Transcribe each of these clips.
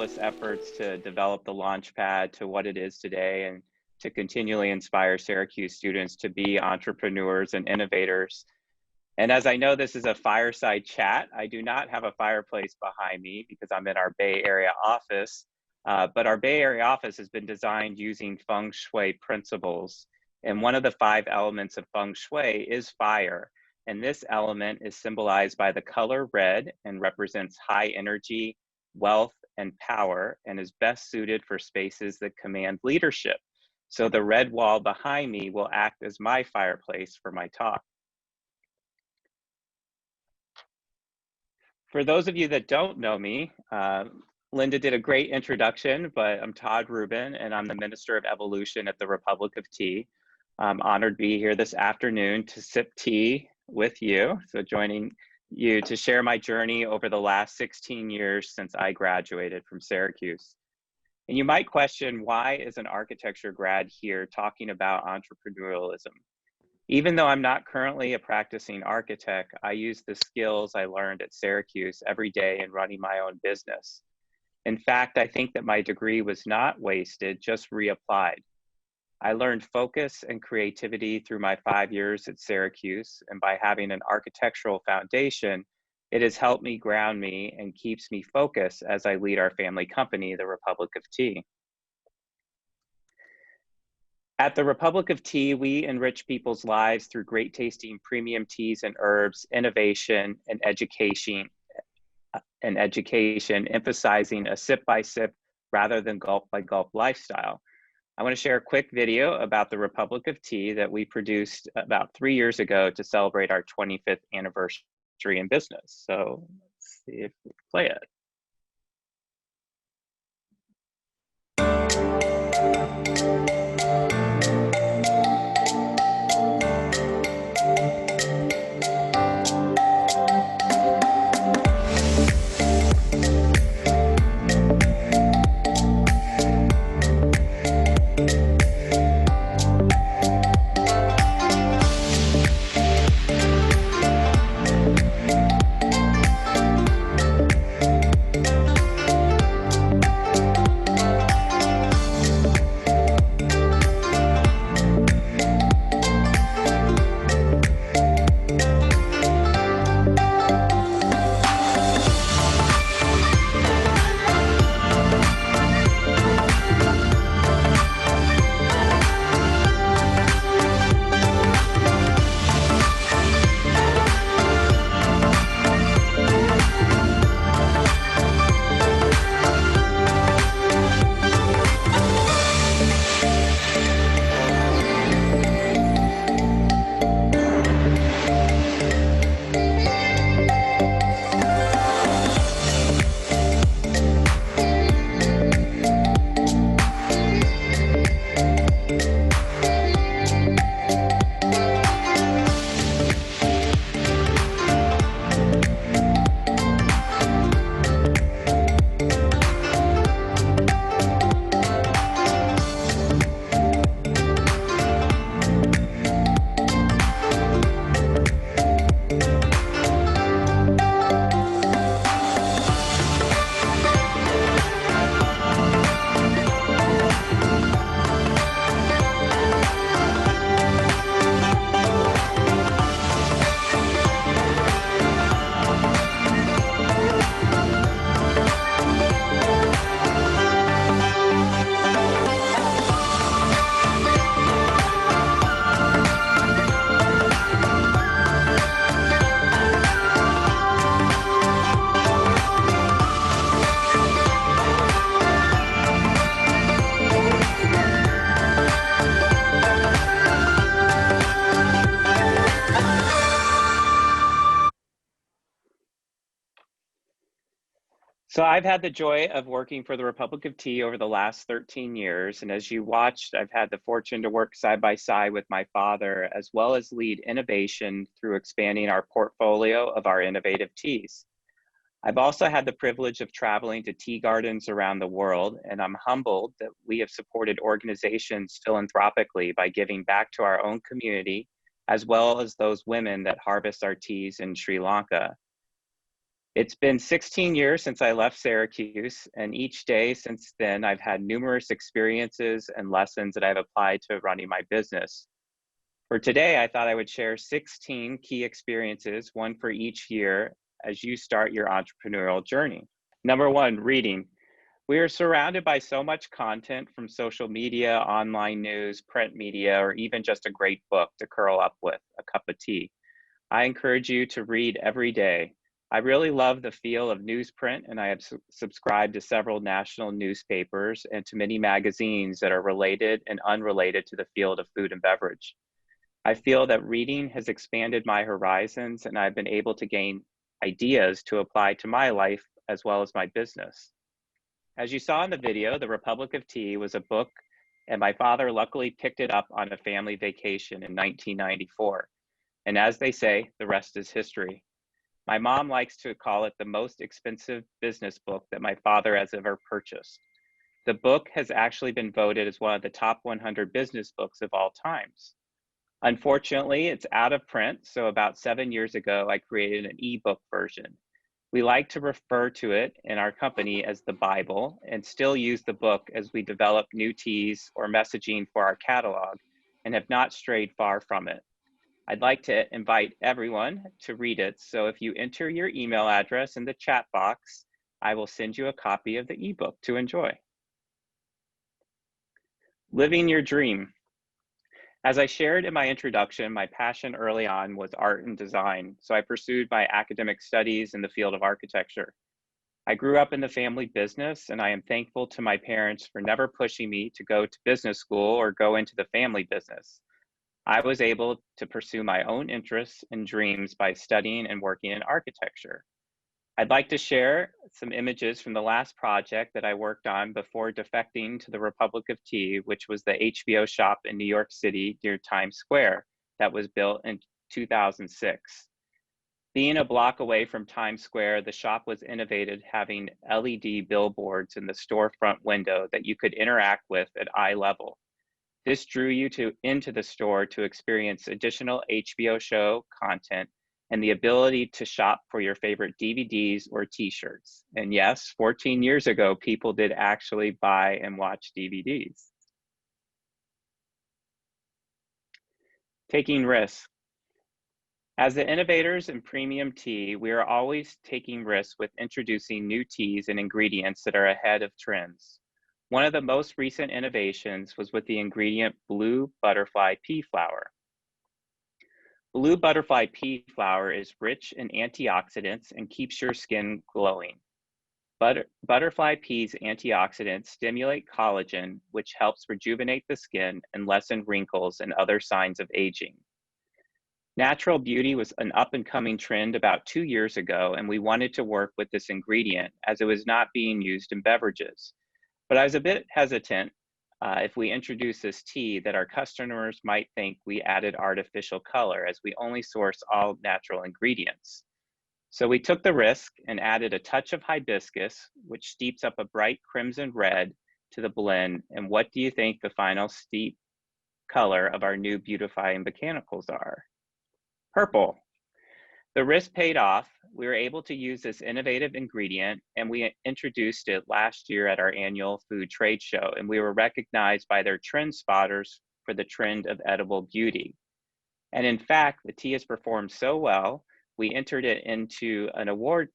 tireless efforts to develop the Launchpad to what it is today and to continually inspire Syracuse students to be entrepreneurs and innovators. And as I know this is a fireside chat, I do not have a fireplace behind me because I'm in our Bay Area office, but our Bay Area office has been designed using feng shui principles. And one of the 5 elements of feng shui is fire. And this element is symbolized by the color red and represents high energy, wealth, and power, and is best suited for spaces that command leadership. So the red wall behind me will act as my fireplace for my talk. For those of you that don't know me, Linda did a great introduction, but I'm Todd Rubin, and I'm the Minister of Evolution at the Republic of Tea. I'm honored to be here this afternoon to sip tea with you. So joining you to share my journey over the last 16 years since I graduated from Syracuse. And you might question, why is an architecture grad here talking about entrepreneurialism? Even though I'm not currently a practicing architect, I use the skills I learned at Syracuse every day in running my own business. In fact, I think that my degree was not wasted, just reapplied. I learned focus and creativity through my 5 years at Syracuse, and by having an architectural foundation, it has helped me ground me and keeps me focused as I lead our family company, the Republic of Tea. At the Republic of Tea, we enrich people's lives through great tasting premium teas and herbs, innovation, and education, emphasizing a sip by sip rather than gulp by gulp lifestyle. I want to share a quick video about the Republic of Tea that we produced about 3 years ago to celebrate our 25th anniversary in business. So let's see if we can play it. So I've had the joy of working for the Republic of Tea over the last 13 years. And as you watched, I've had the fortune to work side by side with my father, as well as lead innovation through expanding our portfolio of our innovative teas. I've also had the privilege of traveling to tea gardens around the world, and I'm humbled that we have supported organizations philanthropically by giving back to our own community, as well as those women that harvest our teas in Sri Lanka. It's been 16 years since I left Syracuse, and each day since then, I've had numerous experiences and lessons that I've applied to running my business. For today, I thought I would share 16 key experiences, one for each year, as you start your entrepreneurial journey. Number one, reading. We are surrounded by so much content from social media, online news, print media, or even just a great book to curl up with, a cup of tea. I encourage you to read every day. I really love the feel of newsprint, and I have subscribed to several national newspapers and to many magazines that are related and unrelated to the field of food and beverage. I feel that reading has expanded my horizons, and I've been able to gain ideas to apply to my life as well as my business. As you saw in the video, The Republic of Tea was a book, and my father luckily picked it up on a family vacation in 1994. And as they say, the rest is history. My mom likes to call it the most expensive business book that my father has ever purchased. The book has actually been voted as one of the top 100 business books of all times. Unfortunately, it's out of print, so about 7 years ago, I created an ebook version. We like to refer to it in our company as the Bible and still use the book as we develop new teas or messaging for our catalog and have not strayed far from it. I'd like to invite everyone to read it, so if you enter your email address in the chat box, I will send you a copy of the ebook to enjoy. Living your dream. As I shared in my introduction, my passion early on was art and design, so I pursued my academic studies in the field of architecture. I grew up in the family business, and I am thankful to my parents for never pushing me to go to business school or go into the family business. I was able to pursue my own interests and dreams by studying and working in architecture. I'd like to share some images from the last project that I worked on before defecting to the Republic of Tea, which was the HBO shop in New York City near Times Square that was built in 2006. Being a block away from Times Square, the shop was innovated, having LED billboards in the storefront window that you could interact with at eye level. This drew you into the store to experience additional HBO show content and the ability to shop for your favorite DVDs or t-shirts. And yes, 14 years ago, people did actually buy and watch DVDs. Taking risks. As the innovators in premium tea, we are always taking risks with introducing new teas and ingredients that are ahead of trends. One of the most recent innovations was with the ingredient blue butterfly pea flower. Blue butterfly pea flower is rich in antioxidants and keeps your skin glowing. Butterfly peas antioxidants stimulate collagen, which helps rejuvenate the skin and lessen wrinkles and other signs of aging. Natural beauty was an up-and-coming trend about 2 years ago, and we wanted to work with this ingredient as it was not being used in beverages. But I was a bit hesitant if we introduce this tea that our customers might think we added artificial color as we only source all natural ingredients. So we took the risk and added a touch of hibiscus, which steeps up a bright crimson red to the blend. And what do you think the final steep color of our new Beautifying Botanicals are? Purple. The risk paid off. We were able to use this innovative ingredient, and we introduced it last year at our annual food trade show, and we were recognized by their trend spotters for the trend of edible beauty. And in fact, the tea has performed so well, we entered it into an award,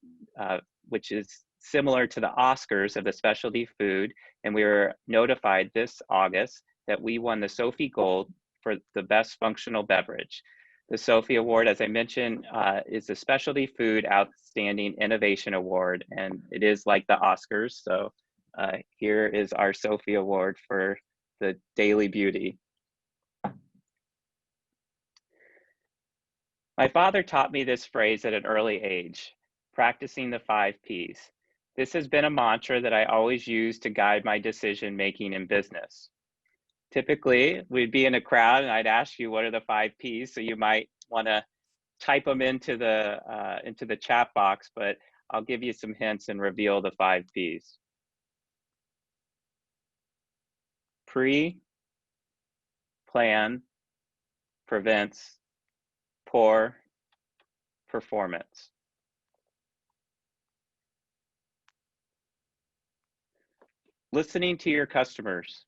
which is similar to the Oscars of the specialty food, and we were notified this August that we won the Sophie Gold for the best functional beverage. The Sophie Award, as I mentioned, is the Specialty Food Outstanding Innovation Award, and it is like the Oscars. So here is our Sophie Award for the Daily Beauty. My father taught me this phrase at an early age, practicing the 5 Ps. This has been a mantra that I always use to guide my decision-making in business. Typically, we'd be in a crowd and I'd ask you, what are the 5 Ps? So you might want to type them into the chat box, but I'll give you some hints and reveal the 5 Ps. Pre, plan, prevents, pour, performance. Listening to your customers.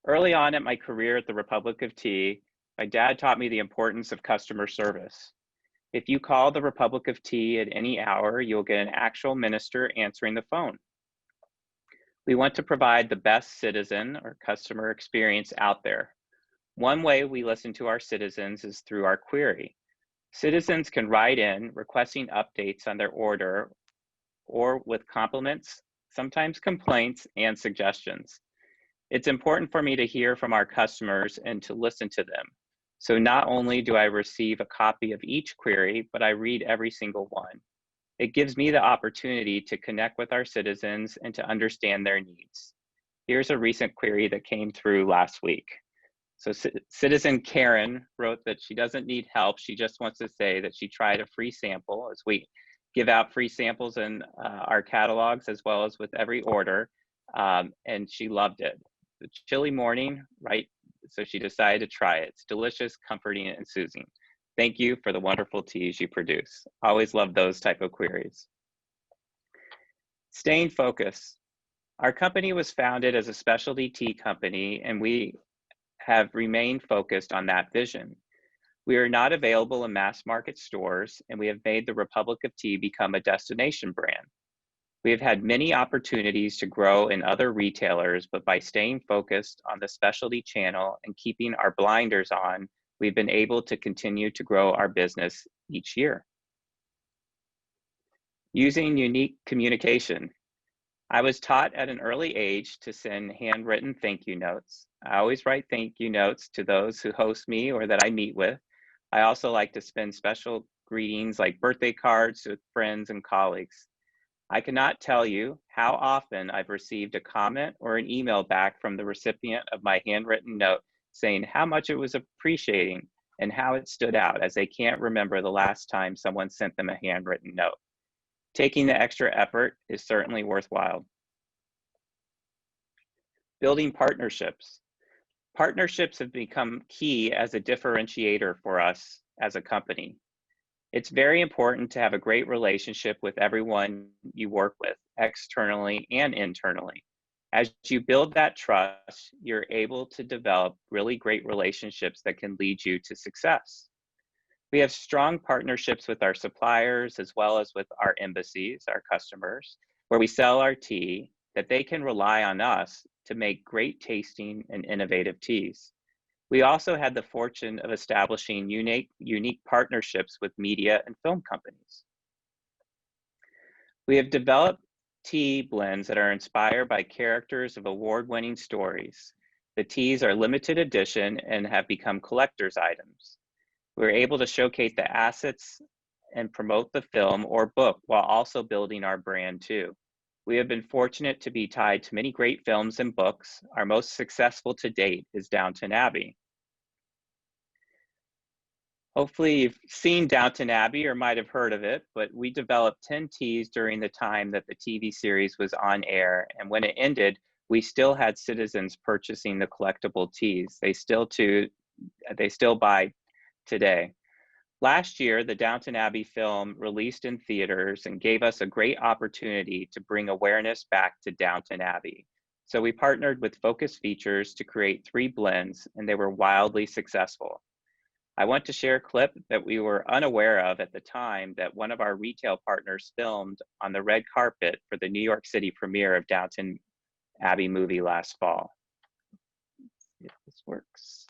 Early on in my career at the Republic of Tea, my dad taught me the importance of customer service. If you call the Republic of Tea at any hour, you'll get an actual minister answering the phone. We want to provide the best citizen or customer experience out there. One way we listen to our citizens is through our query. Citizens can write in requesting updates on their order or with compliments, sometimes complaints and suggestions. It's important for me to hear from our customers and to listen to them. So not only do I receive a copy of each query, but I read every single one. It gives me the opportunity to connect with our citizens and to understand their needs. Here's a recent query that came through last week. So citizen Karen wrote that she doesn't need help. She just wants to say that she tried a free sample, as we give out free samples in our catalogs as well as with every order, and she loved it. The chilly morning, right? So she decided to try it. It's delicious, comforting, and soothing. Thank you for the wonderful teas you produce. Always love those type of queries. Staying focused. Our company was founded as a specialty tea company, and we have remained focused on that vision. We are not available in mass market stores, and we have made the Republic of Tea become a destination brand. We have had many opportunities to grow in other retailers, but by staying focused on the specialty channel and keeping our blinders on, we've been able to continue to grow our business each year. Using unique communication. I was taught at an early age to send handwritten thank you notes. I always write thank you notes to those who host me or that I meet with. I also like to send special greetings like birthday cards to friends and colleagues. I cannot tell you how often I've received a comment or an email back from the recipient of my handwritten note saying how much it was appreciating and how it stood out, as they can't remember the last time someone sent them a handwritten note. Taking the extra effort is certainly worthwhile. Building partnerships. Partnerships have become key as a differentiator for us as a company. It's very important to have a great relationship with everyone you work with, externally and internally. As you build that trust, you're able to develop really great relationships that can lead you to success. We have strong partnerships with our suppliers as well as with our embassies, our customers, where we sell our tea, that they can rely on us to make great tasting and innovative teas. We also had the fortune of establishing unique partnerships with media and film companies. We have developed tea blends that are inspired by characters of award-winning stories. The teas are limited edition and have become collector's items. We're able to showcase the assets and promote the film or book while also building our brand too. We have been fortunate to be tied to many great films and books. Our most successful to date is Downton Abbey. Hopefully you've seen Downton Abbey or might have heard of it, but we developed 10 teas during the time that the TV series was on air. And when it ended, we still had citizens purchasing the collectible teas. They still buy today. Last year, the Downton Abbey film released in theaters and gave us a great opportunity to bring awareness back to Downton Abbey. So we partnered with Focus Features to create 3 blends, and they were wildly successful. I want to share a clip that we were unaware of at the time that one of our retail partners filmed on the red carpet for the New York City premiere of Downton Abbey movie last fall. Let's see if this works.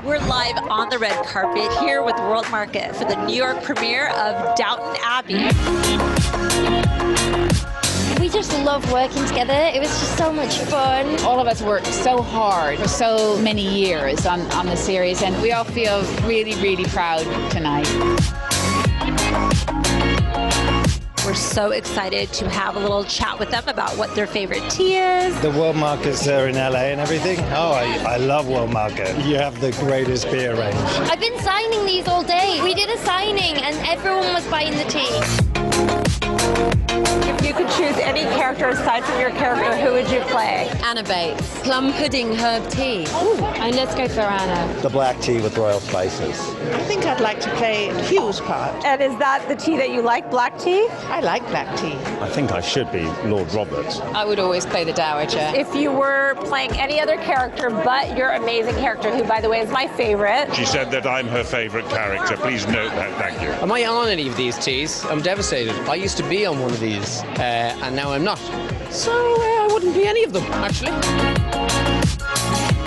We're live on the red carpet here with World Market for the New York premiere of Downton Abbey. We just love working together. It was just so much fun. All of us worked so hard for so many years on the series, and we all feel really, really proud tonight. We're so excited to have a little chat with them about what their favorite tea is. The World Markets are in LA and everything. Oh, I love World Market. You have the greatest beer range. I've been signing these all day. We did a signing and everyone was buying the tea. If you could choose any character character, aside from your character, who would you play? Anna Bates, plum pudding herb tea. And let's go for Anna. The black tea with royal spices. I think I'd like to play Hugh's part. And is that the tea that you like, black tea? I like black tea. I think I should be Lord Robert. I would always play the Dowager. If you were playing any other character but your amazing character, who, by the way, is my favorite. She said that I'm her favourite character. Please note that. Thank you. Am I on any of these teas? I'm devastated. I used to be on one of these, and now I'm not. So I wouldn't be any of them, actually.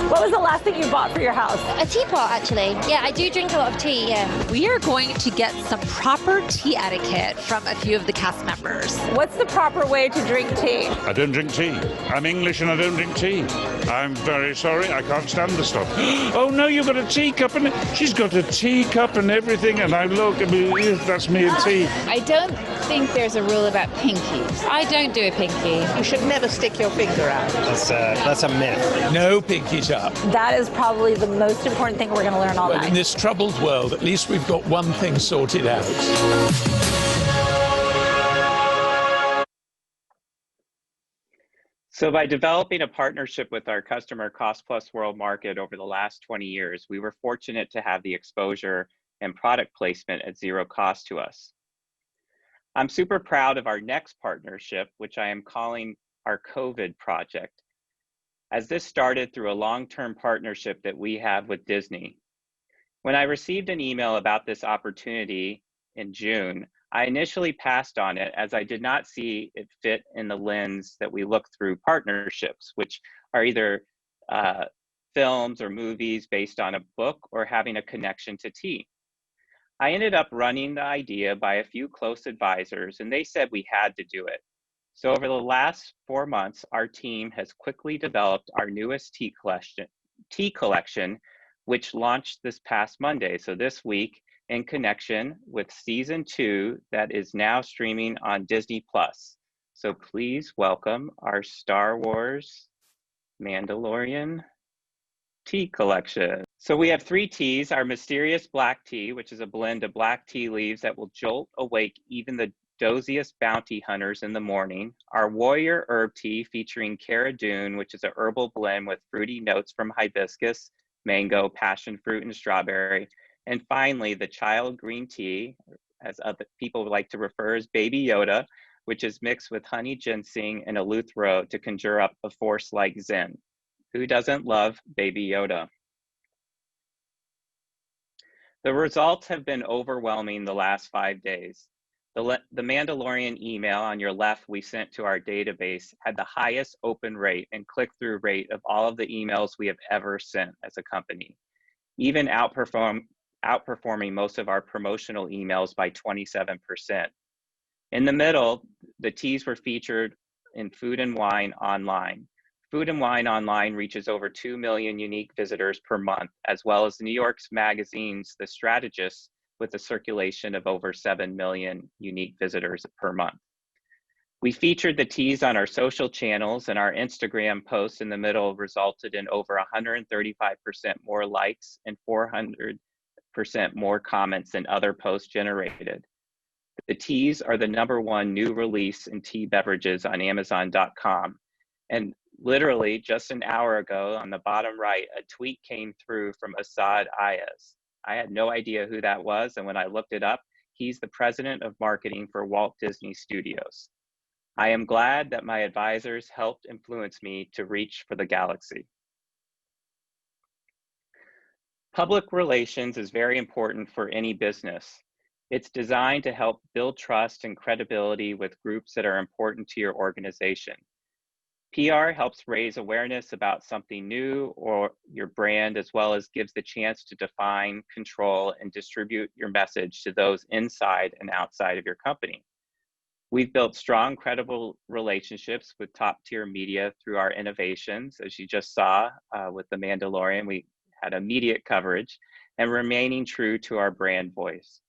What was the last thing you bought for your house? A teapot, actually. Yeah, I do drink a lot of tea, yeah. We are going to get some proper tea etiquette from a few of the cast members. What's the proper way to drink tea? I don't drink tea. I'm English and I don't drink tea. I'm very sorry. I can't stand the stuff. Oh no, you've got a teacup and she's got a teacup and everything. And I look, I mean, that's me and tea. I don't think there's a rule about pinkies. I don't do a pinky. You should never stick your finger out. That's a myth. No pinkies up. That is probably the most important thing we're going to learn all Well, night. in this troubled world, at least we've got one thing sorted out. So by developing a partnership with our customer Cost Plus World Market over the last 20 years, we were fortunate to have the exposure and product placement at zero cost to us. I'm super proud of our next partnership, which I am calling our COVID project, as this started through a long-term partnership that we have with Disney. When I received an email about this opportunity in June, I initially passed on it as I did not see it fit in the lens that we look through partnerships, which are either films or movies based on a book or having a connection to tea. I ended up running the idea by a few close advisors, and they said we had to do it. So over the last 4 months, our team has quickly developed our newest tea collection, which launched this past Monday. So this week, in connection with season 2 that is now streaming on Disney+. So please welcome our Star Wars Mandalorian tea collection. So we have 3 teas: our mysterious black tea, which is a blend of black tea leaves that will jolt awake even the doziest bounty hunters in the morning; our warrior herb tea featuring Cara Dune, which is a herbal blend with fruity notes from hibiscus, mango, passion fruit, and strawberry; and finally, the child green tea, as other people would like to refer as Baby Yoda, which is mixed with honey ginseng and eleuthero to conjure up a force like Zen. Who doesn't love Baby Yoda? The results have been overwhelming the last 5 days. The Mandalorian email on your left we sent to our database had the highest open rate and click-through rate of all of the emails we have ever sent as a company, even outperforming most of our promotional emails by 27%. In the middle, the teas were featured in Food and Wine Online. Food and Wine Online reaches over 2 million unique visitors per month, as well as New York's magazines, The Strategist, with a circulation of over 7 million unique visitors per month. We featured the teas on our social channels, and our Instagram post in the middle resulted in over 135% more likes and 400% more comments than other posts generated. The teas are the #1 new release in tea beverages on Amazon.com. And literally just an hour ago, on the bottom right, a tweet came through from Asad Ayaz. I had no idea who that was, and when I looked it up, he's the president of marketing for Walt Disney Studios. I am glad that my advisors helped influence me to reach for the galaxy. Public relations is very important for any business. It's designed to help build trust and credibility with groups that are important to your organization. PR helps raise awareness about something new or your brand, as well as gives the chance to define, control, and distribute your message to those inside and outside of your company. We've built strong, credible relationships with top-tier media through our innovations. As you just saw with The Mandalorian, we had immediate coverage, and remaining true to our brand voice.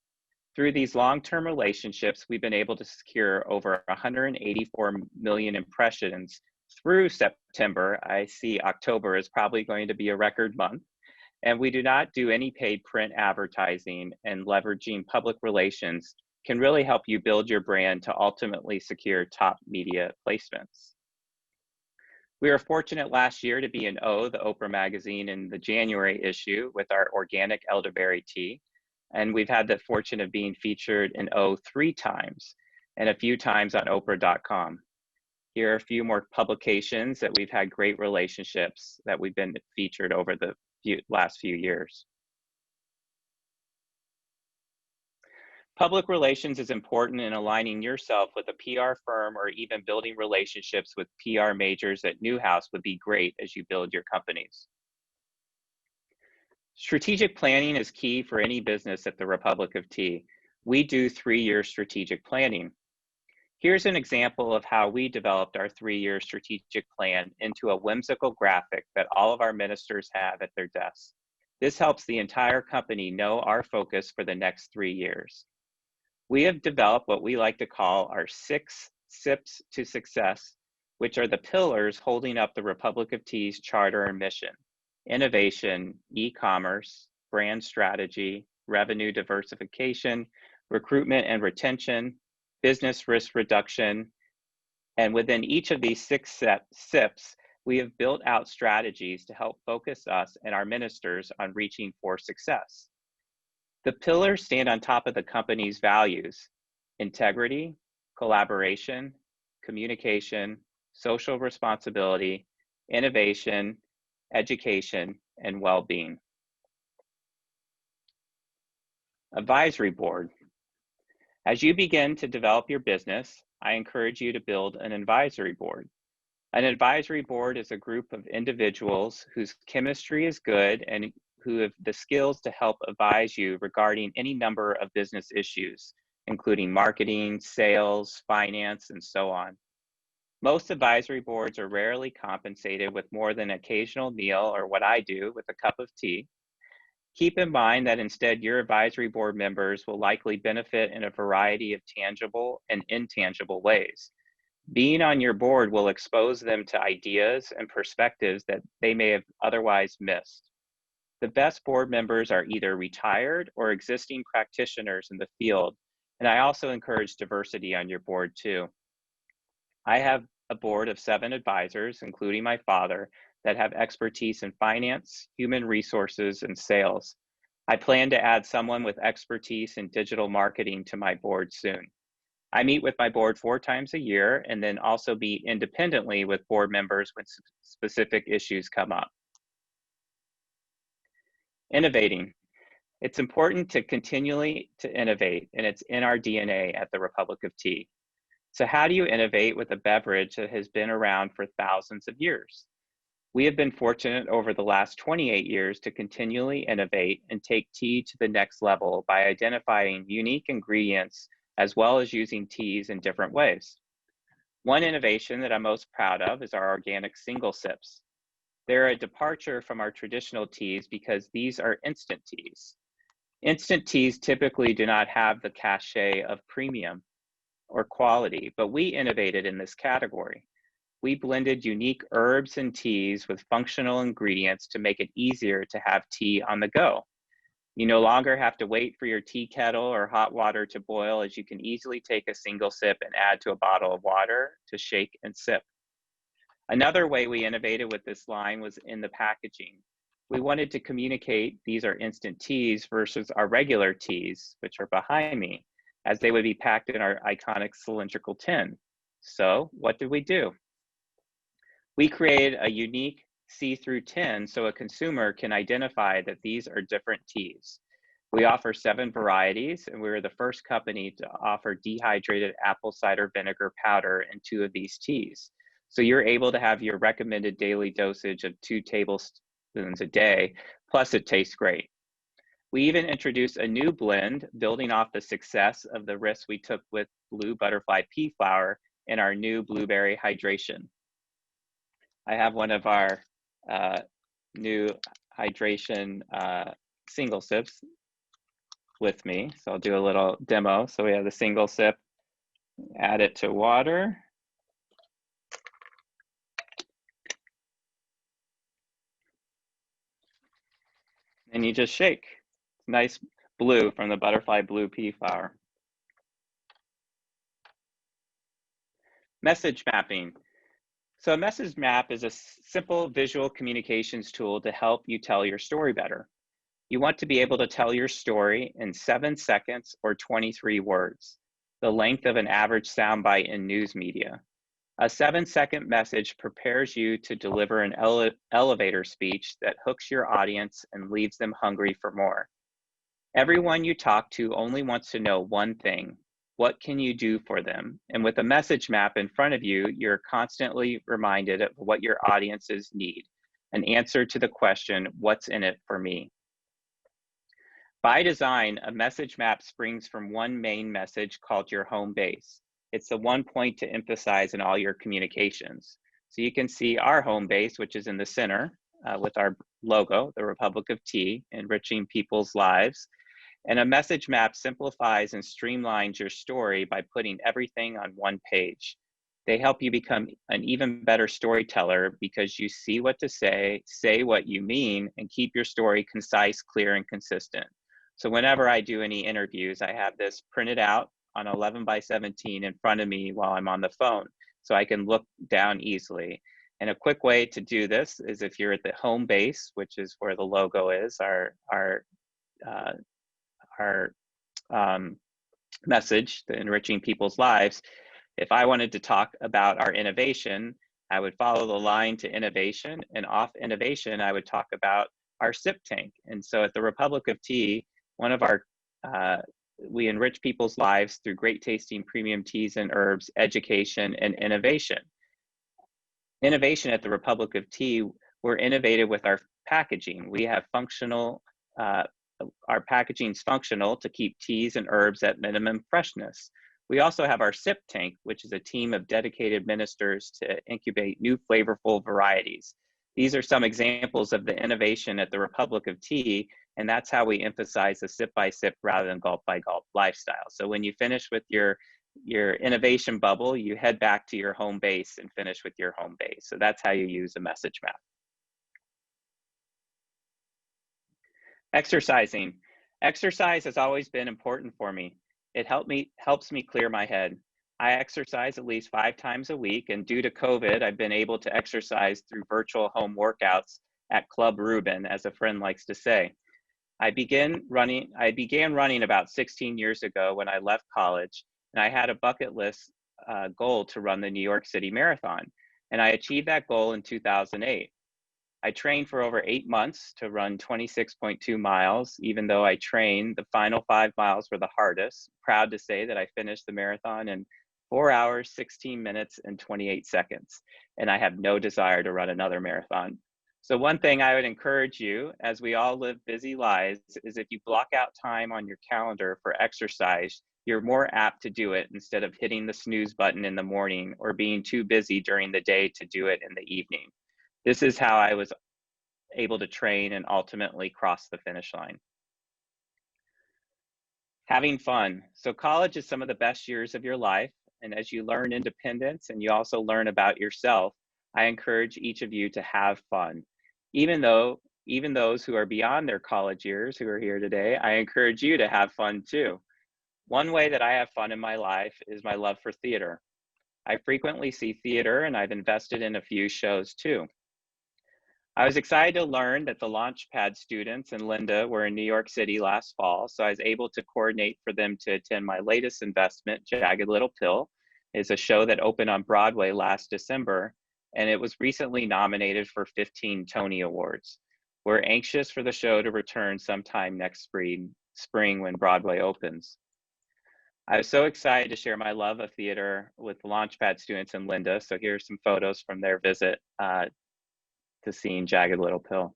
Through these long-term relationships, we've been able to secure over 184 million impressions through September. I see October is probably going to be a record month. And we do not do any paid print advertising and leveraging public relations can really help you build your brand to ultimately secure top media placements. We were fortunate last year to be in O, the Oprah magazine, in the January issue with our organic elderberry tea. And we've had the fortune of being featured in O 3 times and a few times on Oprah.com. Here are a few more publications that we've had great relationships that we've been featured over the last few years. Public relations is important in aligning yourself with a PR firm or even building relationships with PR majors at Newhouse would be great as you build your companies. Strategic planning is key for any business at the Republic of Tea. We do 3-year strategic planning. Here's an example of how we developed our 3-year strategic plan into a whimsical graphic that all of our ministers have at their desks. This helps the entire company know our focus for the next 3 years. We have developed what we like to call our 6 SIPs to success, which are the pillars holding up the Republic of Tea's charter and mission: innovation, e-commerce, brand strategy, revenue diversification, recruitment and retention, business risk reduction. And within each of these 6 SIPs, we have built out strategies to help focus us and our ministers on reaching for success. The pillars stand on top of the company's values: integrity, collaboration, communication, social responsibility, innovation, education, and well-being. Advisory board. As you begin to develop your business, I encourage you to build an advisory board. An advisory board is a group of individuals whose chemistry is good and who have the skills to help advise you regarding any number of business issues, including marketing, sales, finance, and so on. Most advisory boards are rarely compensated with more than an occasional meal, or what I do, with a cup of tea. Keep in mind that instead your advisory board members will likely benefit in a variety of tangible and intangible ways. Being on your board will expose them to ideas and perspectives that they may have otherwise missed. The best board members are either retired or existing practitioners in the field, and I also encourage diversity on your board too. I have a board of 7 advisors, including my father, that have expertise in finance, human resources, and sales. I plan to add someone with expertise in digital marketing to my board soon. I meet with my board 4 times a year and then also meet independently with board members when specific issues come up. Innovating. It's important to continually to innovate, and it's in our DNA at the Republic of Tea. So how do you innovate with a beverage that has been around for thousands of years? We have been fortunate over the last 28 years to continually innovate and take tea to the next level by identifying unique ingredients as well as using teas in different ways. One innovation that I'm most proud of is our organic single sips. They're a departure from our traditional teas because these are instant teas. Instant teas typically do not have the cachet of premium or quality, but we innovated in this category. We blended unique herbs and teas with functional ingredients to make it easier to have tea on the go. You no longer have to wait for your tea kettle or hot water to boil, as you can easily take a single sip and add to a bottle of water to shake and sip. Another way we innovated with this line was in the packaging. We wanted to communicate these are instant teas versus our regular teas, which are behind me, as they would be packed in our iconic cylindrical tin. So what did we do? We created a unique see-through tin so a consumer can identify that these are different teas. We offer 7 varieties, and we were the first company to offer dehydrated apple cider vinegar powder in 2 of these teas. So you're able to have your recommended daily dosage of 2 tablespoons a day, plus it tastes great. We even introduced a new blend building off the success of the risks we took with blue butterfly pea flower in our new blueberry hydration. I have one of our new hydration single sips with me, so I'll do a little demo. So we have the single sip, add it to water. And you just shake. Nice blue from the butterfly blue pea flower. Message mapping. So a message map is a simple visual communications tool to help you tell your story better. You want to be able to tell your story in 7 seconds or 23 words, the length of an average soundbite in news media. A 7-second message prepares you to deliver an elevator speech that hooks your audience and leaves them hungry for more. Everyone you talk to only wants to know one thing. What can you do for them? And with a message map in front of you, you're constantly reminded of what your audiences need, an answer to the question, what's in it for me? By design, a message map springs from one main message called your home base. It's the one point to emphasize in all your communications. So you can see our home base, which is in the center with our logo, the Republic of Tea, enriching people's lives. And a message map simplifies and streamlines your story by putting everything on one page. They help you become an even better storyteller because you see what to say what you mean, and keep your story concise, clear, and consistent. So whenever I do any interviews, I have this printed out on 11 by 17 in front of me while I'm on the phone, so I can look down easily. And a quick way to do this is if you're at the home base, which is where the logo is, our message, the enriching people's lives. If I wanted to talk about our innovation, I would follow the line to innovation, and off innovation, I would talk about our sip tank. And so at the Republic of Tea, one of our, we enrich people's lives through great tasting premium teas and herbs, education, and innovation. Innovation at the Republic of Tea, we're innovative with our packaging. We have functional, our packaging is functional to keep teas and herbs at minimum freshness. We also have our sip tank, which is a team of dedicated ministers to incubate new flavorful varieties. These are some examples of the innovation at the Republic of Tea, and that's how we emphasize the sip by sip rather than gulp by gulp lifestyle. So when you finish with your innovation bubble, you head back to your home base and finish with your home base. So that's how you use a message map. Exercising. Exercise has always been important for me. It helps me clear my head. I exercise at least 5 times a week, and due to COVID, I've been able to exercise through virtual home workouts at Club Rubin, as a friend likes to say. I began running about 16 years ago when I left college, and I had a bucket list goal to run the New York City Marathon, and I achieved that goal in 2008. I trained for over 8 months to run 26.2 miles, even though I trained the final 5 miles were the hardest. Proud to say that I finished the marathon in 4 hours, 16 minutes, and 28 seconds. And I have no desire to run another marathon. So one thing I would encourage you, as we all live busy lives, is if you block out time on your calendar for exercise, you're more apt to do it instead of hitting the snooze button in the morning or being too busy during the day to do it in the evening. This is how I was able to train and ultimately cross the finish line. Having fun. So college is some of the best years of your life. And as you learn independence and you also learn about yourself, I encourage each of you to have fun. Even those who are beyond their college years who are here today, I encourage you to have fun too. One way that I have fun in my life is my love for theater. I frequently see theater, and I've invested in a few shows too. I was excited to learn that the LaunchPad students and Linda were in New York City last fall, so I was able to coordinate for them to attend my latest investment, Jagged Little Pill. It's a show that opened on Broadway last December, and it was recently nominated for 15 Tony Awards. We're anxious for the show to return sometime next spring when Broadway opens. I was so excited to share my love of theater with the LaunchPad students and Linda, so here's some photos from their visit to seeing Jagged Little Pill.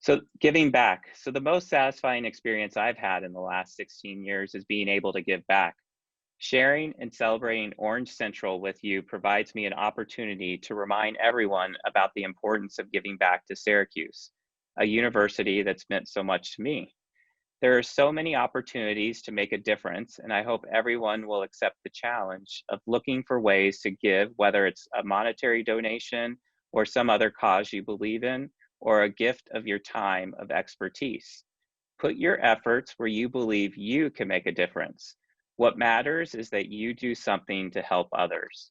So giving back. So the most satisfying experience I've had in the last 16 years is being able to give back. Sharing and celebrating Orange Central with you provides me an opportunity to remind everyone about the importance of giving back to Syracuse, a university that's meant so much to me. There are so many opportunities to make a difference, and I hope everyone will accept the challenge of looking for ways to give, whether it's a monetary donation or some other cause you believe in, or a gift of your time of expertise. Put your efforts where you believe you can make a difference. What matters is that you do something to help others.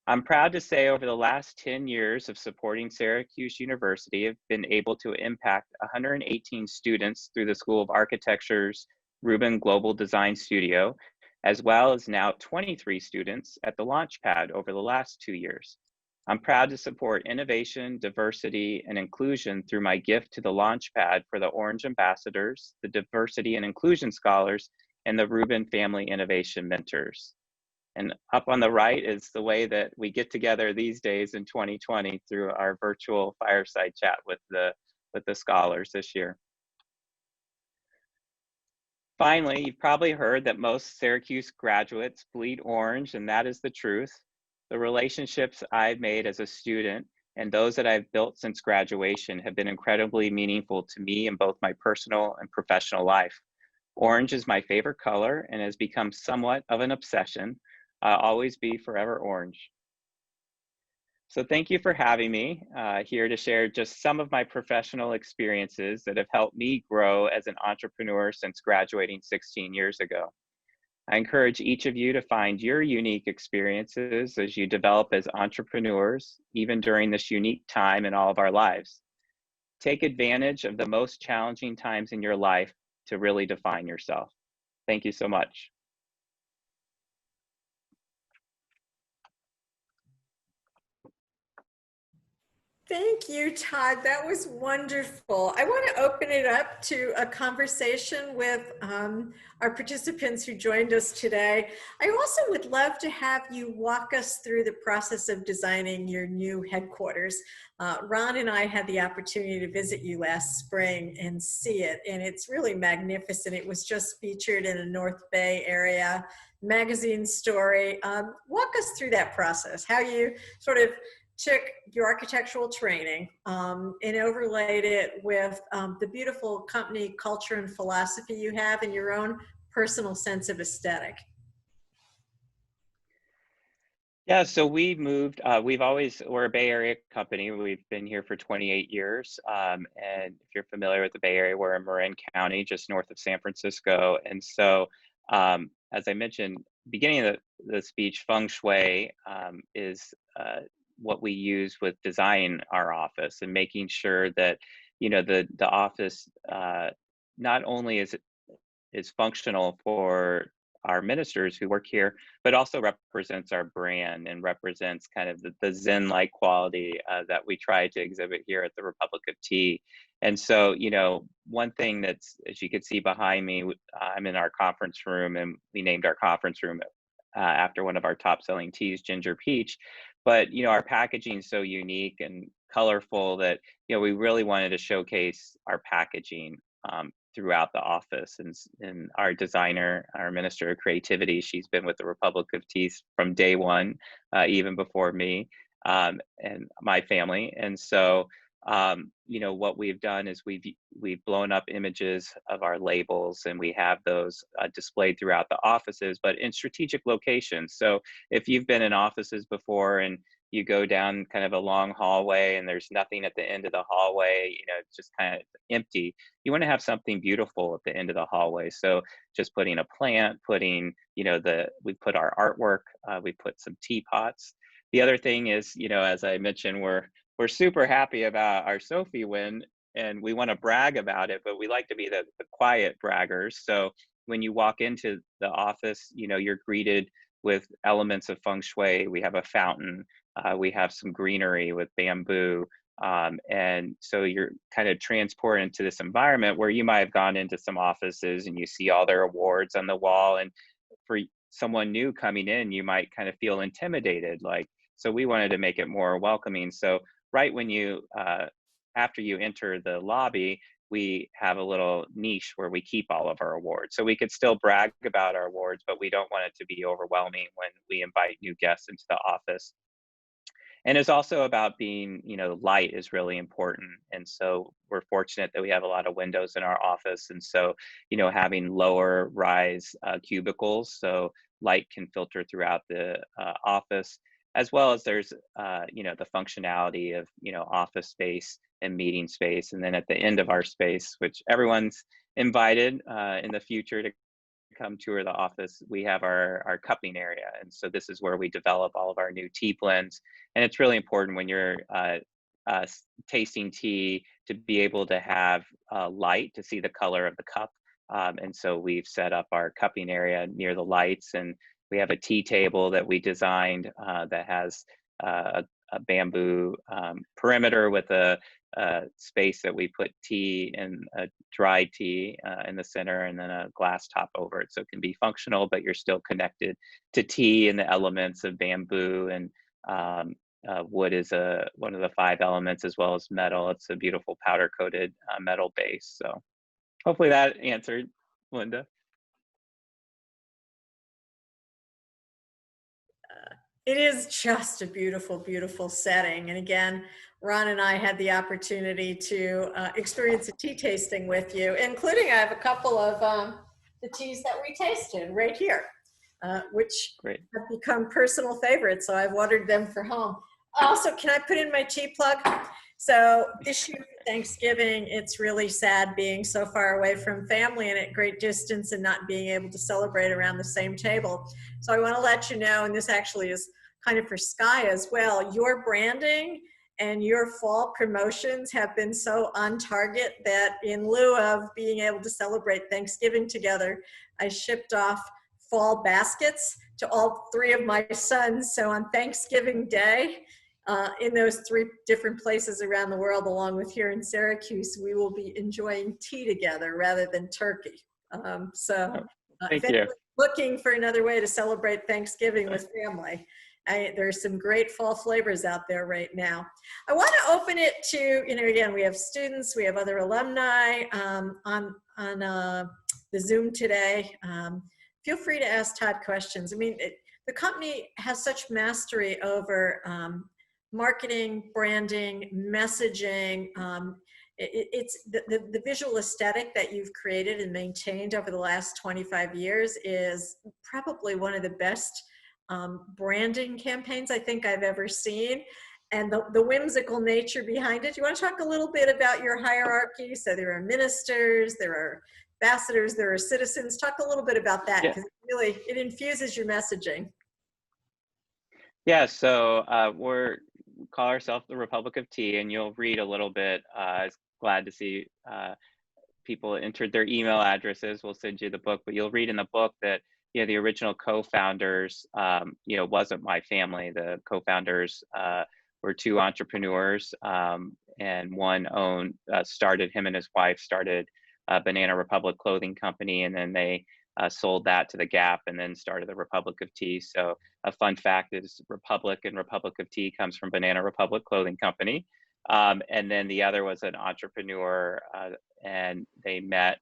I'm proud to say over the last 10 years of supporting Syracuse University, I've been able to impact 118 students through the School of Architecture's Rubin Global Design Studio, as well as now 23 students at the LaunchPad over the last 2 years. I'm proud to support innovation, diversity, and inclusion through my gift to the LaunchPad for the Orange Ambassadors, the Diversity and Inclusion Scholars, and the Rubin Family Innovation Mentors. And up on the right is the way that we get together these days in 2020 through our virtual fireside chat with the scholars this year. Finally, you've probably heard that most Syracuse graduates bleed orange, and that is the truth. The relationships I've made as a student and those that I've built since graduation have been incredibly meaningful to me in both my personal and professional life. Orange is my favorite color and has become somewhat of an obsession. I'll always be forever orange. So thank you for having me here to share just some of my professional experiences that have helped me grow as an entrepreneur since graduating 16 years ago. I encourage each of you to find your unique experiences as you develop as entrepreneurs, even during this unique time in all of our lives. Take advantage of the most challenging times in your life to really define yourself. Thank you so much. Thank you, Todd. That was wonderful. I want to open it up to a conversation with our participants who joined us today. I also would love to have you walk us through the process of designing your new headquarters. Ron and I had the opportunity to visit you last spring and see it, and it's really magnificent. It was just featured in a North Bay area magazine story. Walk us through that process, how you sort of took your architectural training and overlaid it with the beautiful company culture and philosophy you have and your own personal sense of aesthetic. Yeah, so we moved, we're a Bay Area company. We've been here for 28 years. And if you're familiar with the Bay Area, we're in Marin County, just north of San Francisco. And so, as I mentioned, beginning of the speech, feng shui is what we use with designing our office and making sure that, you know, the office not only is functional for our ministers who work here, but also represents our brand and represents kind of the Zen-like quality that we try to exhibit here at the Republic of Tea. And so, you know, one thing that's, as you can see behind me, I'm in our conference room, and we named our conference room after one of our top selling teas, Ginger Peach. But, you know, our packaging is so unique and colorful that, you know, we really wanted to showcase our packaging throughout the office. And our designer, our Minister of Creativity, she's been with the Republic of Teas from day one, even before me and my family. And so, you know, what we've done is we've blown up images of our labels, and we have those displayed throughout the offices, but in strategic locations. So if you've been in offices before and you go down kind of a long hallway and there's nothing at the end of the hallway, you know, it's just kind of empty, you want to have something beautiful at the end of the hallway. So just putting a plant, putting, you know, we put our artwork, we put some teapots. The other thing is, you know, as I mentioned, we're super happy about our Sophie win, and we want to brag about it, but we like to be the quiet braggers. So when you walk into the office, you know, you're greeted with elements of feng shui. We have a fountain, we have some greenery with bamboo. And so you're kind of transported into this environment where you might have gone into some offices and you see all their awards on the wall. And for someone new coming in, you might kind of feel intimidated. So we wanted to make it more welcoming. So right when you, after you enter the lobby, we have a little niche where we keep all of our awards. So we could still brag about our awards, but we don't want it to be overwhelming when we invite new guests into the office. And it's also about being, you know, light is really important. And so we're fortunate that we have a lot of windows in our office. And so, you know, having lower rise cubicles, so light can filter throughout the office, as well as there's, you know, the functionality of, you know, office space and meeting space. And then at the end of our space, which everyone's invited in the future to come tour the office, we have our cupping area. And so this is where we develop all of our new tea blends. And it's really important when you're tasting tea to be able to have light to see the color of the cup. And so we've set up our cupping area near the lights, and we have a tea table that we designed that has a bamboo perimeter with a space that we put tea and a dried tea in the center, and then a glass top over it, so it can be functional, but you're still connected to tea and the elements of bamboo. And wood is one of the 5 elements, as well as metal. It's a beautiful powder coated metal base. So hopefully that answered, Linda. It is just a beautiful, beautiful setting. And again, Ron and I had the opportunity to experience a tea tasting with you, including I have a couple of the teas that we tasted right here, which have become personal favorites. So I've ordered them for home. Also, can I put in my tea plug? So this year, Thanksgiving, it's really sad being so far away from family and at great distance and not being able to celebrate around the same table. So I want to let you know, and this actually is kind of for Sky as well, your branding and your fall promotions have been so on target that in lieu of being able to celebrate Thanksgiving together, I shipped off fall baskets to all 3 of my sons. So on Thanksgiving Day, in those 3 different places around the world, along with here in Syracuse, we will be enjoying tea together rather than turkey. If anyone's looking for another way to celebrate Thanksgiving with family, there's some great fall flavors out there right now. I want to open it to, again, we have students, we have other alumni on the Zoom today. Feel free to ask Todd questions. I mean, the company has such mastery over marketing, branding, messaging. It's the visual aesthetic that you've created and maintained over the last 25 years is probably one of the best branding campaigns I think I've ever seen. And the whimsical nature behind it. Do you want to talk a little bit about your hierarchy? So there are ministers, there are ambassadors, there are citizens. Talk a little bit about that, because it infuses your messaging. Yeah, so we call ourselves the Republic of Tea, and you'll read a little bit. I was glad to see people entered their email addresses. We'll send you the book, but you'll read in the book that the original co-founders, wasn't my family. The co-founders were 2 entrepreneurs, and one him and his wife started Banana Republic Clothing Company, and then they sold that to the Gap and then started the Republic of Tea. So a fun fact is Republic and Republic of Tea comes from Banana Republic Clothing Company. And then the other was an entrepreneur, and they met,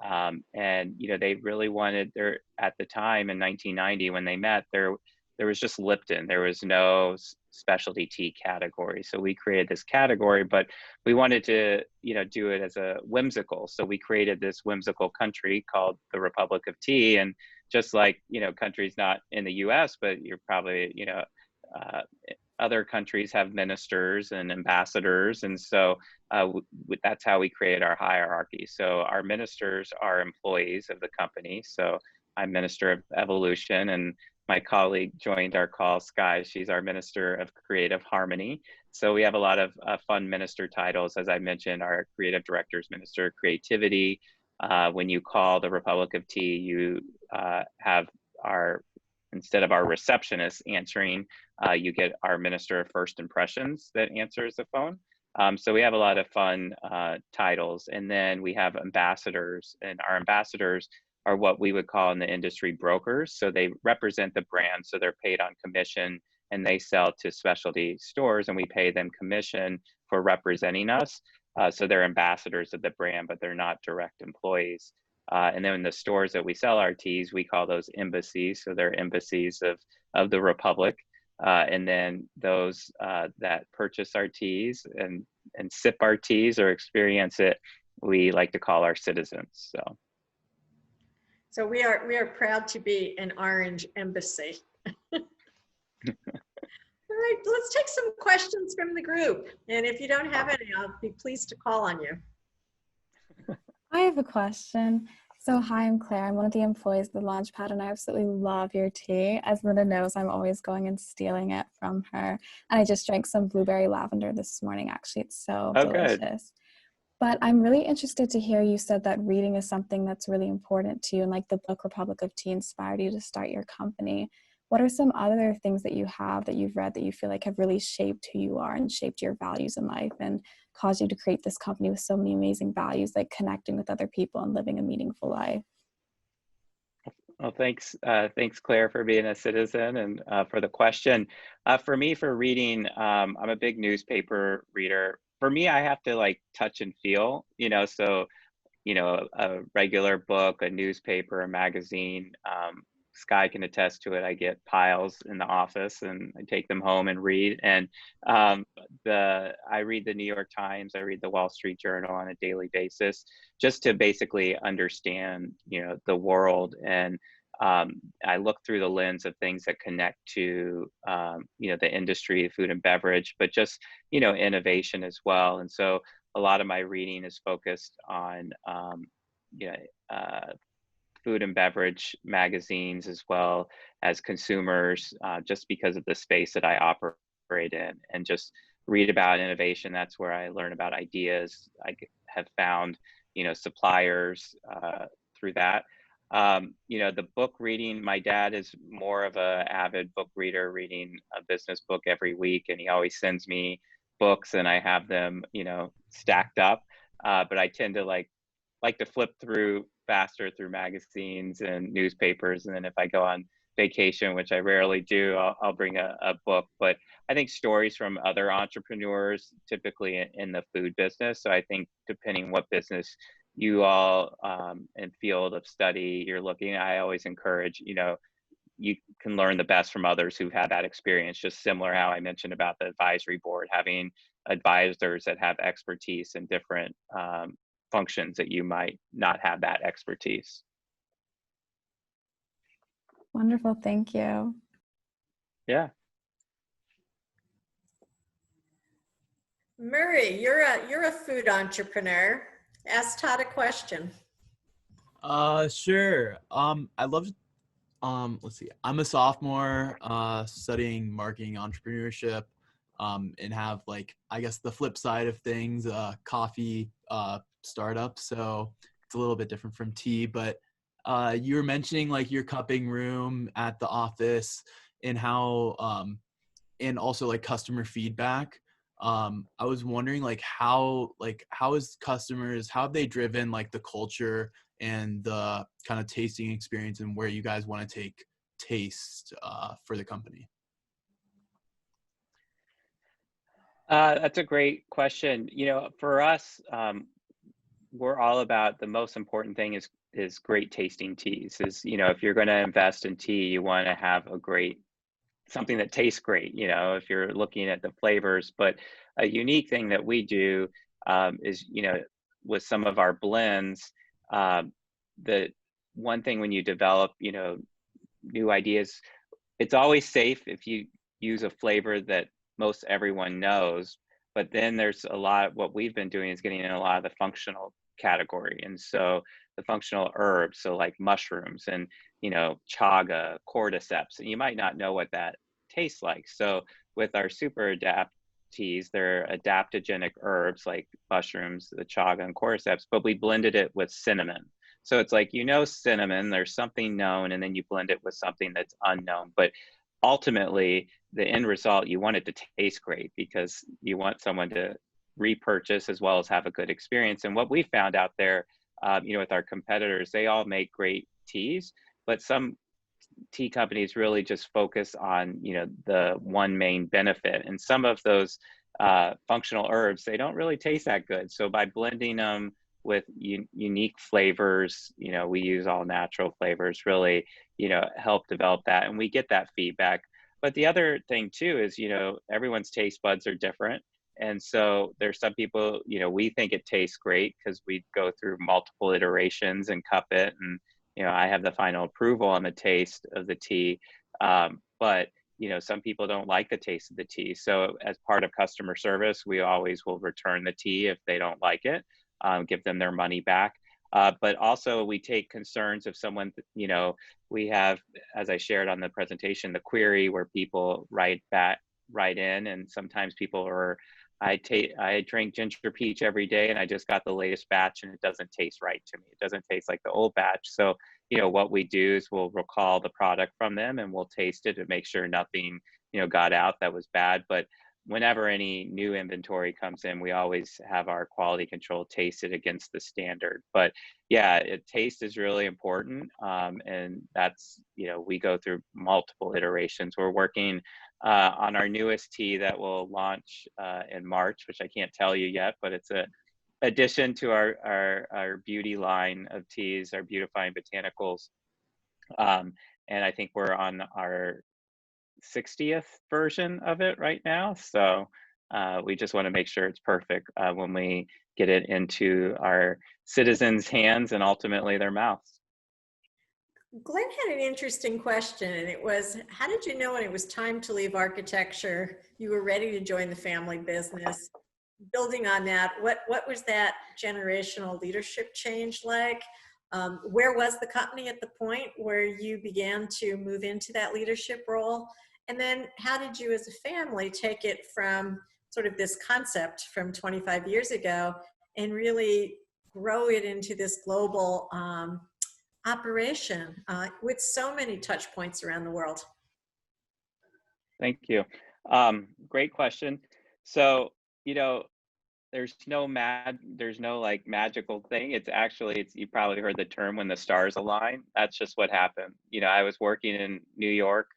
and they really wanted at the time in 1990 when they met, there was just Lipton. There was no specialty tea category. So we created this category, but we wanted to, do it as a whimsical. So we created this whimsical country called the Republic of Tea. And just like, countries not in the US, but you're probably, other countries have ministers and ambassadors. And so that's how we create our hierarchy. So our ministers are employees of the company. So I'm Minister of Evolution, and my colleague joined our call, Sky. She's our Minister of Creative Harmony. So we have a lot of fun minister titles. As I mentioned, our Creative Director is Minister of Creativity. When you call the Republic of Tea, you have instead of our receptionist answering, you get our Minister of First Impressions that answers the phone. So we have a lot of fun titles. And then we have ambassadors, and our ambassadors are what we would call in the industry brokers. So they represent the brand, so they're paid on commission, and they sell to specialty stores, and we pay them commission for representing us. So they're ambassadors of the brand, but they're not direct employees. And then in the stores that we sell our teas, we call those embassies. So they're embassies of the Republic. And then those that purchase our teas and sip our teas or experience it, we like to call our citizens. So we are proud to be an orange embassy. All right, let's take some questions from the group. And if you don't have any, I'll be pleased to call on you. I have a question. So hi, I'm Claire. I'm one of the employees of the Launchpad, and I absolutely love your tea. As Linda knows, I'm always going and stealing it from her. And I just drank some blueberry lavender this morning. Actually, it's so delicious. Good. But I'm really interested to hear you said that reading is something that's really important to you, and like the book Republic of Tea inspired you to start your company. What are some other things that you have that you've read that you feel like have really shaped who you are and shaped your values in life and caused you to create this company with so many amazing values, like connecting with other people and living a meaningful life? Well, thanks, Claire, for being a citizen and for the question. For me, for reading, I'm a big newspaper reader. For me, I have to like touch and feel, so, a regular book, a newspaper, a magazine. Sky can attest to it. I get piles in the office and I take them home and read. And I read the New York Times, I read the Wall Street Journal on a daily basis, just to basically understand, the world. And I look through the lens of things that connect to, the industry, food and beverage, but just, innovation as well. And so a lot of my reading is focused on, food and beverage magazines as well as consumers, just because of the space that I operate in, and just read about innovation. That's where I learn about ideas. I have found, suppliers through that. The book reading, my dad is more of a avid book reader, reading a business book every week, and he always sends me books and I have them, stacked up. But I tend to like to flip through faster through magazines and newspapers. And then if I go on vacation, which I rarely do, I'll bring a book. But I think stories from other entrepreneurs, typically in the food business. So I think depending what business you all and field of study you're looking at, I always encourage, you can learn the best from others who've had that experience. Just similar how I mentioned about the advisory board, having advisors that have expertise in different functions that you might not have that expertise. Wonderful, thank you. Yeah. Murray, you're a food entrepreneur. Ask Todd a question. Sure. I love, let's see, I'm a sophomore studying marketing entrepreneurship, and have like, I guess the flip side of things, coffee startup. So it's a little bit different from tea, but you were mentioning like your cupping room at the office and how, and also like customer feedback. I was wondering how is customers, how have they driven like the culture and the kind of tasting experience and where you guys want to take taste for the company? That's a great question. For us, we're all about, the most important thing is great tasting teas. If you're going to invest in tea, you want to have something that tastes great, if you're looking at the flavors. But a unique thing that we do is, with some of our blends, the one thing when you develop, new ideas, it's always safe if you use a flavor that most everyone knows. But then there's a lot, what we've been doing is getting in a lot of the functional category. And so the functional herbs, so like mushrooms and, chaga, cordyceps, and you might not know what that tastes like. So with our SuperAdapt Teas, they're adaptogenic herbs like mushrooms, the chaga and cordyceps, but we blended it with cinnamon. So it's like, cinnamon, there's something known, and then you blend it with something that's unknown. But ultimately, the end result, you want it to taste great because you want someone to repurchase as well as have a good experience. And what we found out there, with our competitors, they all make great teas, but some tea companies really just focus on, the one main benefit. And some of those functional herbs, they don't really taste that good. So by blending them with unique flavors, we use all natural flavors, really, help develop that. And we get that feedback. But the other thing too is, everyone's taste buds are different. And so there's some people, we think it tastes great because we go through multiple iterations and cup it. And, I have the final approval on the taste of the tea. But, some people don't like the taste of the tea. So as part of customer service, we always will return the tea if they don't like it, give them their money back. But also we take concerns of someone, you know, we have, as I shared on the presentation, the query where people write in, and sometimes people are, I drink ginger peach every day and I just got the latest batch and it doesn't taste right to me. It doesn't taste like the old batch. So, you know, what we do is we'll recall the product from them and we'll taste it to make sure nothing, you know, got out that was bad. But whenever any new inventory comes in, we always have our quality control taste it against the standard. But yeah, taste is really important. And that's, you know, we go through multiple iterations. We're working on our newest tea that will launch in March, which I can't tell you yet, but it's a addition to our beauty line of teas, our Beautifying Botanicals. And I think we're on our 60th version of it right now. So we just want to make sure it's perfect when we get it into our citizens' hands and ultimately their mouths. Glenn had an interesting question, and it was, how did you know when it was time to leave architecture, you were ready to join the family business? Building on that, what was that generational leadership change like? Where was the company at the point where you began to move into that leadership role? And then how did you as a family take it from sort of this concept from 25 years ago and really grow it into this global operation with so many touch points around the world? Thank you. Great question. So, you know, there's no like magical thing. It's actually, you probably heard the term when the stars align. That's just what happened. You know, I was working in New York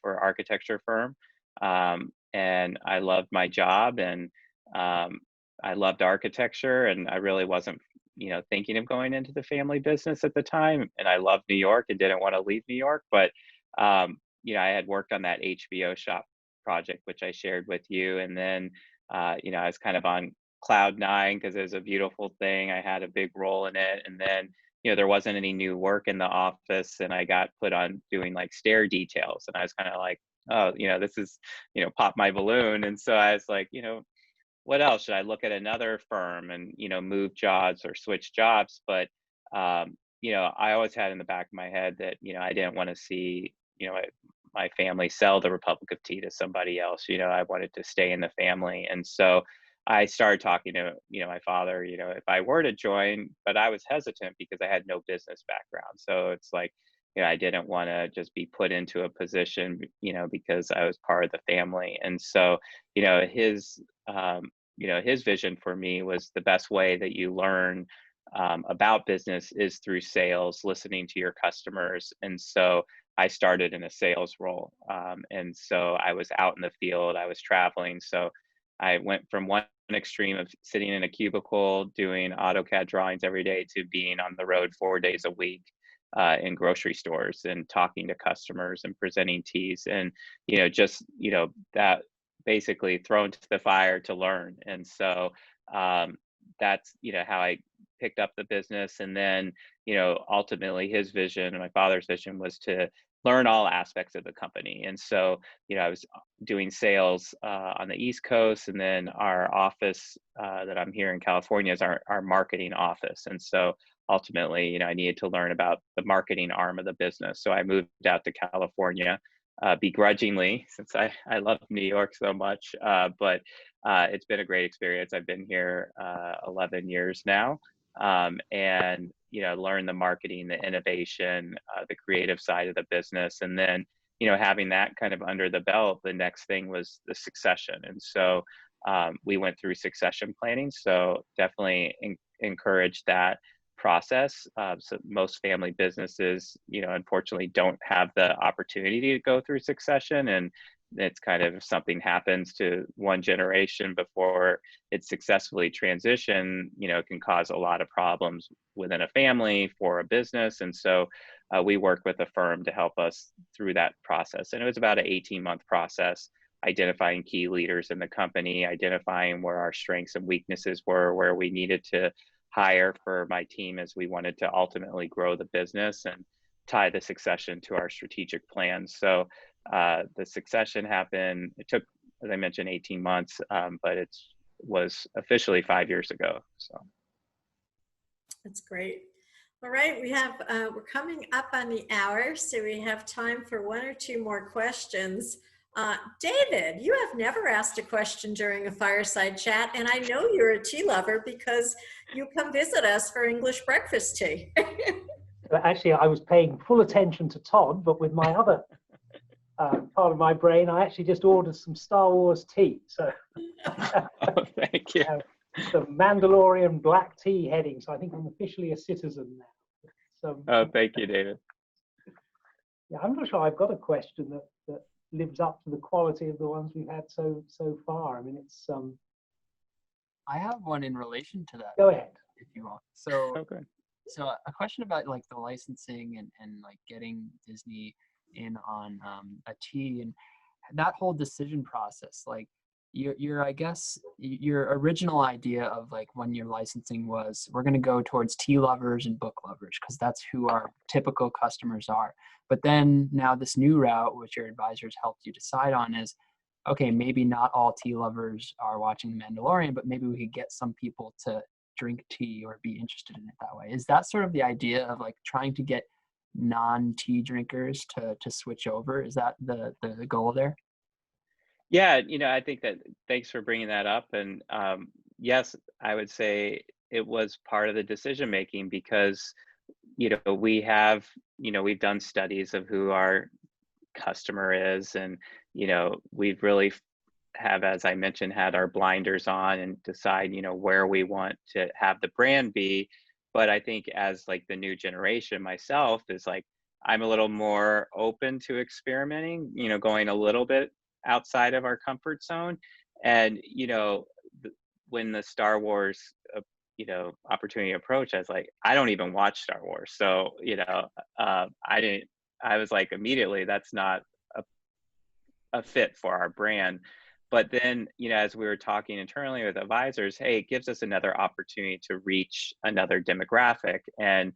for an architecture firm, and I loved my job, and I loved architecture, and I really wasn't, you know, thinking of going into the family business at the time. And I loved New York and didn't want to leave New York, but you know, I had worked on that HBO shop project, which I shared with you, and then you know, I was kind of on cloud nine because it was a beautiful thing. I had a big role in it, and then, you know, there wasn't any new work in the office, and I got put on doing like stair details, and I was kind of like, oh, you know, this is, you know, pop my balloon. And so I was like, you know, what else? Should I look at another firm and, you know, move jobs or switch jobs? But you know, I always had in the back of my head that, you know, I didn't want to see, you know, my family sell the Republic of Tea to somebody else. You know, I wanted to stay in the family. And so I started talking to, you know, my father, you know, if I were to join, but I was hesitant because I had no business background. So it's like, you know, I didn't want to just be put into a position, you know, because I was part of the family. And so, you know, his vision for me was the best way that you learn about business is through sales, listening to your customers. And so I started in a sales role. And so I was out in the field, I was traveling. So I went from one extreme of sitting in a cubicle doing AutoCAD drawings every day to being on the road 4 days a week in grocery stores and talking to customers and presenting teas, and, you know, just, you know, that basically thrown to the fire to learn. And so that's, you know, how I picked up the business. And then, you know, ultimately his vision and my father's vision was to learn all aspects of the company. And so, you know, I was doing sales on the East Coast, and then our office that I'm here in California is our marketing office. And so ultimately, you know, I needed to learn about the marketing arm of the business. So I moved out to California begrudgingly, since I love New York so much, but it's been a great experience. I've been here 11 years now, and, you know, learn the marketing, the innovation, the creative side of the business. And then, you know, having that kind of under the belt, the next thing was the succession. And so we went through succession planning. So definitely encourage that process. So most family businesses, you know, unfortunately don't have the opportunity to go through succession, and it's kind of, if something happens to one generation before it's successfully transitioned, you know, it can cause a lot of problems within a family for a business. And so we worked with a firm to help us through that process. And it was about an 18-month process, identifying key leaders in the company, identifying where our strengths and weaknesses were, where we needed to hire for my team as we wanted to ultimately grow the business and tie the succession to our strategic plans. So the succession happened, it took, as I mentioned, 18 months, but it was officially 5 years ago. So that's great. All right, we're coming up on the hour, so we have time for one or two more questions. David, you have never asked a question during a fireside chat, and I know you're a tea lover because you come visit us for English breakfast tea. Actually, I was paying full attention to Todd, but with my other part of my brain, I actually just ordered some Star Wars tea. So, thank you. The Mandalorian black tea heading, so I think I'm officially a citizen now. Thank you, David. Yeah, I'm not sure I've got a question that lives up to the quality of the ones we've had so far. I mean, it's I have one in relation to that. Go ahead, if you want. So, okay. So a question about like the licensing and like getting Disney in on a tea and that whole decision process. Like I guess your original idea of like when your licensing was, we're going to go towards tea lovers and book lovers because that's who our typical customers are. But then now this new route, which your advisors helped you decide on, is okay, maybe not all tea lovers are watching The Mandalorian, but maybe we could get some people to drink tea or be interested in it that way. Is that sort of the idea of like trying to get non-tea drinkers to switch over? Is that the goal there? Yeah, I think that thanks for bringing that up. And yes, I would say it was part of the decision making because, we've done studies of who our customer is. And, we've really have, as I mentioned, had our blinders on and decide, where we want to have the brand be. But I think as like the new generation myself is like, I'm a little more open to experimenting, going a little bit outside of our comfort zone. And when the Star Wars opportunity approached, I was like, I don't even watch Star Wars, so I was like, immediately, that's not a fit for our brand. But then as we were talking internally with advisors, hey, it gives us another opportunity to reach another demographic. And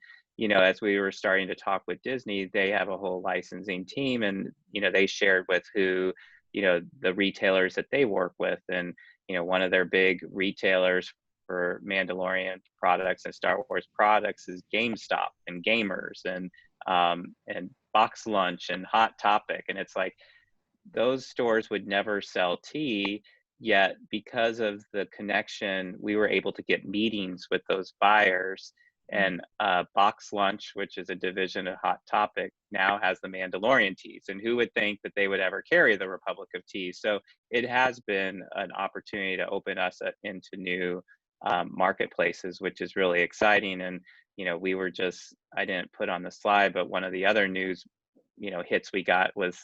as we were starting to talk with Disney, they have a whole licensing team, and they shared with who the retailers that they work with. And, one of their big retailers for Mandalorian products and Star Wars products is GameStop and Gamers and Box Lunch and Hot Topic. And it's like, those stores would never sell tea, yet because of the connection, we were able to get meetings with those buyers. And Box Lunch, which is a division of Hot Topic, now has the Mandalorian teas. And who would think that they would ever carry the Republic of Teas? So it has been an opportunity to open us into new marketplaces, which is really exciting. And, we were I didn't put on the slide, but one of the other news, hits we got was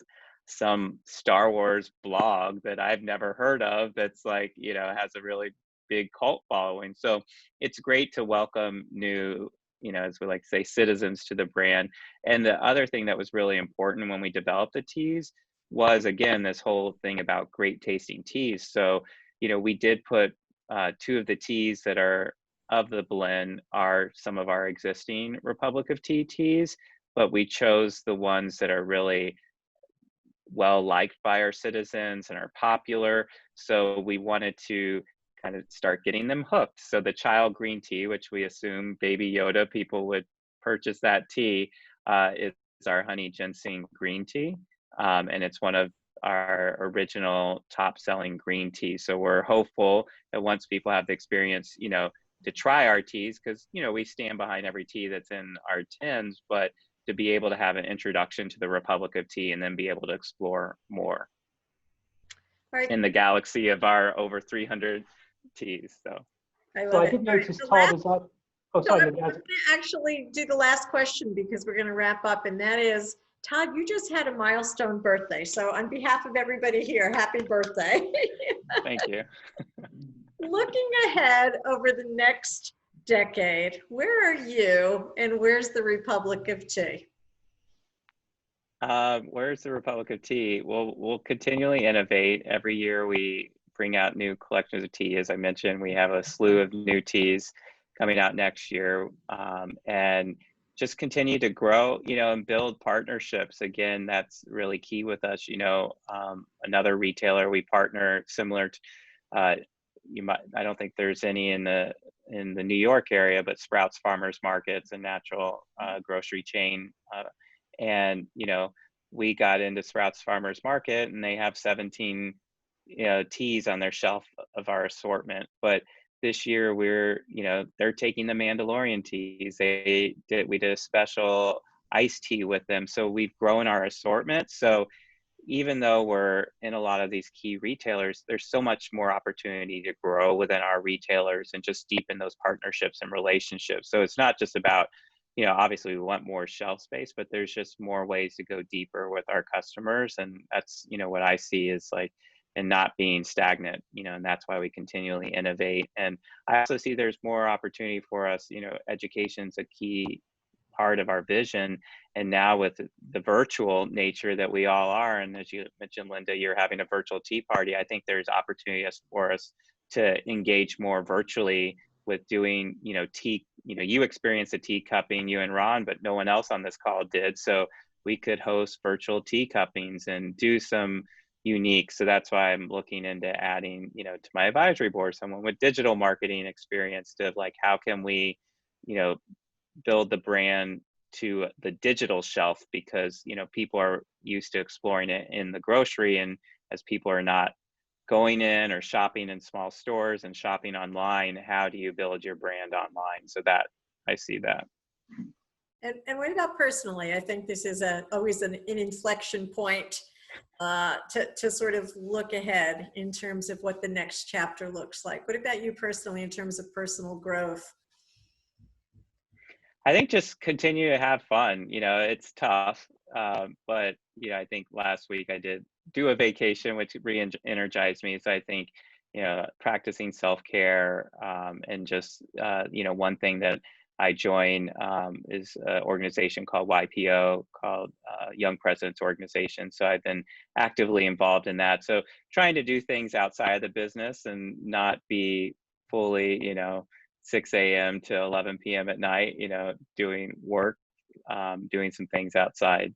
some Star Wars blog that I've never heard of that's like, has a really big cult following. So it's great to welcome new, as we like to say, citizens to the brand. And the other thing that was really important when we developed the teas was, again, this whole thing about great tasting teas. So, we did put 2 of the teas that are of the blend are some of our existing Republic of Tea teas, but we chose the ones that are really well liked by our citizens and are popular. So we wanted to kind of start getting them hooked. So the child green tea, which we assume Baby Yoda people would purchase that tea, is our honey ginseng green tea. And it's one of our original top selling green teas. So we're hopeful that once people have the experience, to try our teas, because, we stand behind every tea that's in our tins, but to be able to have an introduction to the Republic of Tea and then be able to explore more in the galaxy of our over 300 teas. So I did notice Todd is up. Oh, sorry. I'm going to actually do the last question because we're going to wrap up, and that is, Todd, you just had a milestone birthday. So on behalf of everybody here, happy birthday. Thank you. Looking ahead over the next decade, where are you and where's the Republic of Tea? Where's the Republic of Tea? We'll continually innovate. Every year we bring out new collections of tea. As I mentioned, we have a slew of new teas coming out next year, and just continue to grow, and build partnerships. Again, that's really key with us. Another retailer we partner similar to, I don't think there's any in the in the New York area, but Sprouts Farmers Markets, a natural grocery chain. And, you know, we got into Sprouts Farmers Market and they have 17 teas on their shelf of our assortment. But this year they're taking the Mandalorian teas. We did a special iced tea with them. So we've grown our assortment. So even though we're in a lot of these key retailers, there's so much more opportunity to grow within our retailers and just deepen those partnerships and relationships. So it's not just about, you know, obviously we want more shelf space, but there's just more ways to go deeper with our customers. And that's, you know, what I see is like, and not being stagnant, you know, and that's why we continually innovate. And I also see there's more opportunity for us, you know, education's a key part of our vision. And now with the virtual nature that we all are, and as you mentioned, Linda, you're having a virtual tea party, I think there's opportunities for us to engage more virtually with doing, you know, tea, you know, you experienced a tea cupping, you and Ron, but no one else on this call did. So we could host virtual tea cuppings and do some unique. So that's why I'm looking into adding, you know, to my advisory board, someone with digital marketing experience to like, how can we, you know, build the brand to the digital shelf, because, you know, people are used to exploring it in the grocery, and as people are not going in or shopping in small stores and shopping online, how do you build your brand online? So that I see that. And what about personally? I think this is always an inflection point to sort of look ahead in terms of what the next chapter looks like. What about you personally in terms of personal growth? I think just continue to have fun. You know, it's tough, but you know, I think last week I did do a vacation, which re-energized me. So I think, you know, practicing self-care and just, you know, one thing that I join is an organization called YPO, called Young Presidents Organization. So I've been actively involved in that. So trying to do things outside of the business and not be fully, you know, 6 a.m. to 11 p.m. at night, you know, doing work, doing some things outside,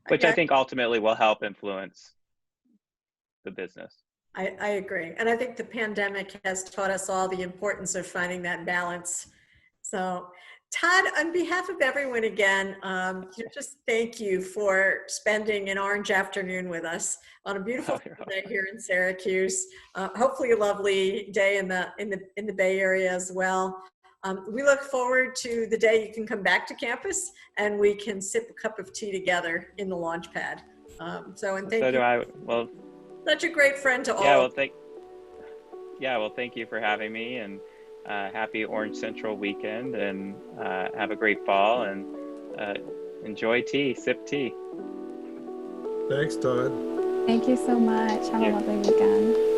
which I think ultimately will help influence the business. I agree. And I think the pandemic has taught us all the importance of finding that balance. So Todd, on behalf of everyone again, just thank you for spending an orange afternoon with us on a beautiful day here in Syracuse. Hopefully a lovely day in the Bay Area as well. We look forward to the day you can come back to campus and we can sip a cup of tea together in the LaunchPad. And thank you. So do I. Well, such a great friend to all. Well, thank you for having me, and happy Orange Central weekend, and have a great fall, and enjoy tea, sip tea. Thanks, Todd. Thank you so much. Have a lovely weekend.